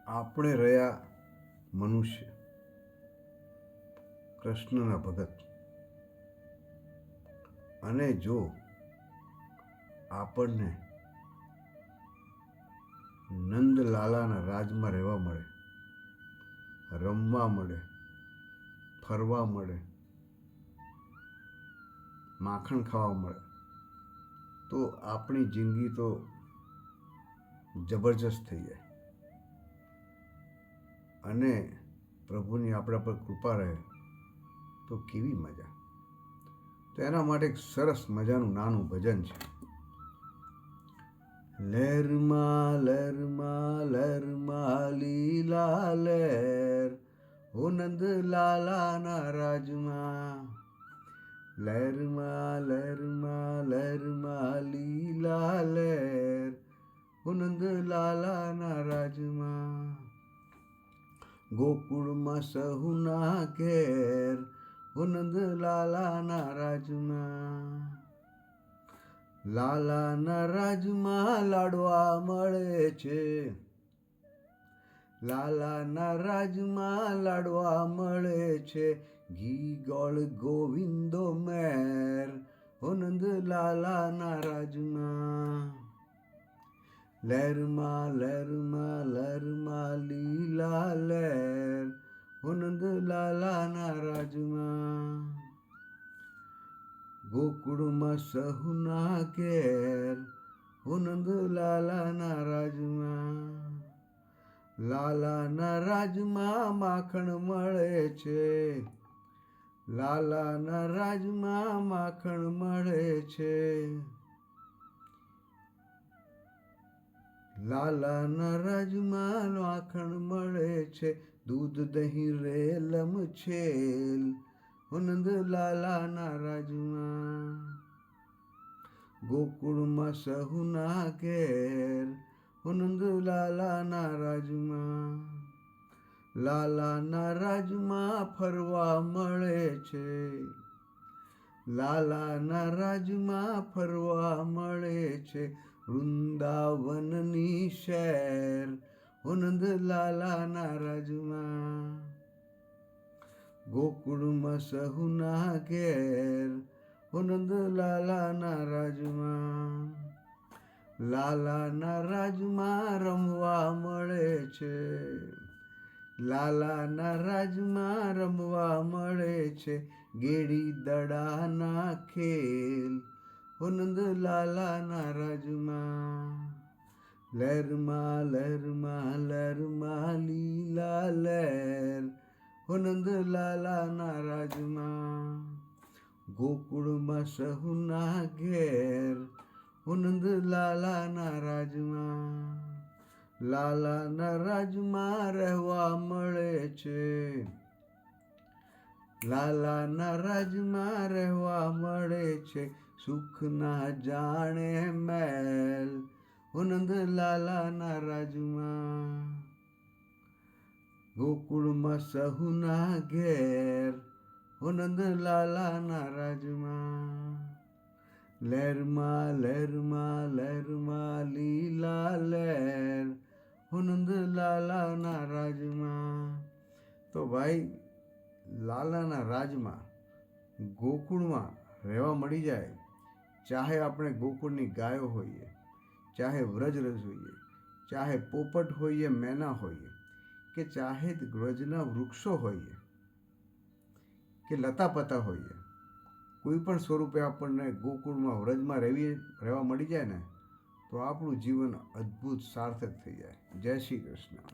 આપણે રહ્યા મનુષ્ય, કૃષ્ણના ભગત, અને જો આપણને નંદલાલાના રાજમાં રહેવા મળે, રમવા મળે, ફરવા મળે, માખણ ખાવા મળે, તો આપણી જિંદગી તો જબરજસ્ત થઈ જાય અને પ્રભુની આપણા પર કૃપા રહે તો કેવી મજા. તો એના માટે એક સરસ મજાનું નાનું ભજન છે. લહેરમાં લહેરમાં લહેરમાં લીલા લહેર, હો નંદ લાલાના રાજમાં. લહેરમાં લહેરમાં લહેરમાં લીલા લહેર, હો નંદ લાલાના રાજમાં. ગોકુળમાં સહુના ઘેર, હો નંદ લાલાના રાજમાં. લાલાના રાજમાં લાડવા મળે છે, લાલાના રાજમાં લાડવા મળે છે. ઘી ગોળ ગોવિંદો મેર, હો નંદ લાલાના રાજમાં. લહેરમાં લહેરમાં લહેરમાં લીલા લહેર, હો નંદ લાલાના રાજમાં. ગોકુળમાં સહુના ઘેર, હો નંદ લાલાના રાજમાં. લાલાના રાજમાં માખણ મળે છે, લાલાના રાજમાં માખણ મળે છે. લાલાના રાજમાં માખણ મળે છે. દૂધ દહીં રેલમ છેલ, હો નંદ લાલાના રાજમાં. ગોકુળમાં સહુના ઘેર, હો નંદ લાલાના રાજમાં. લાલાના રાજમાં ફરવા મળે છે, લાલાના રાજમાં ફરવા મળે છે. વૃંદાવનની શેર, હો નંદ લાલાના રાજમાં. ગોકુળમાં સહુના ઘેર, હો નંદ લાલાના રાજમાં. લાલાના રાજમાં રમવા મળે છે, લાલાના રાજમાં રમવા મળે છે. ગેડી દડાના ખેલ, હો નંદ લાલાના રાજમાં. લહેરમાં લહેરમાં લહેરમાં લીલા લહેર, હો નંદ લાલાના રાજમાં. ગોકુળમાં સહુના ઘેર, હો નંદ લાલાના રાજમાં. લાલાના રાજમાં રહેવા મળે છે, લાલાના રાજમાં રહેવા મળે છે. સુખના જાણે મેલ, હો નંદ લાલાના રાજમાં. ગોકુળમાં સહુના ઘેર, હો નંદ લાલાના રાજમાં. લહેરમાં લહેરમાં લહેરમાં લીલા લહેર, હો નંદ લાલાના રાજમાં. તો ભાઈ, લાલાના રાજમાં ગોકુળમાં રહેવા મળી જાય, ચાહે આપણે ગોકુળની ગાયો હોઈએ, ચાહે વ્રજરજ હોઈએ, ચાહે પોપટ હોઈએ, મેના હોઈએ, કે ચાહે વ્રજના વૃક્ષો હોઈએ કે લતાપતા હોઈએ, કોઈ પણ સ્વરૂપે આપણને ગોકુળમાં વ્રજમાં રહેવા મળી જાય ને, તો આપણું જીવન અદ્ભુત સાર્થક થઈ જાય. જય શ્રી કૃષ્ણ.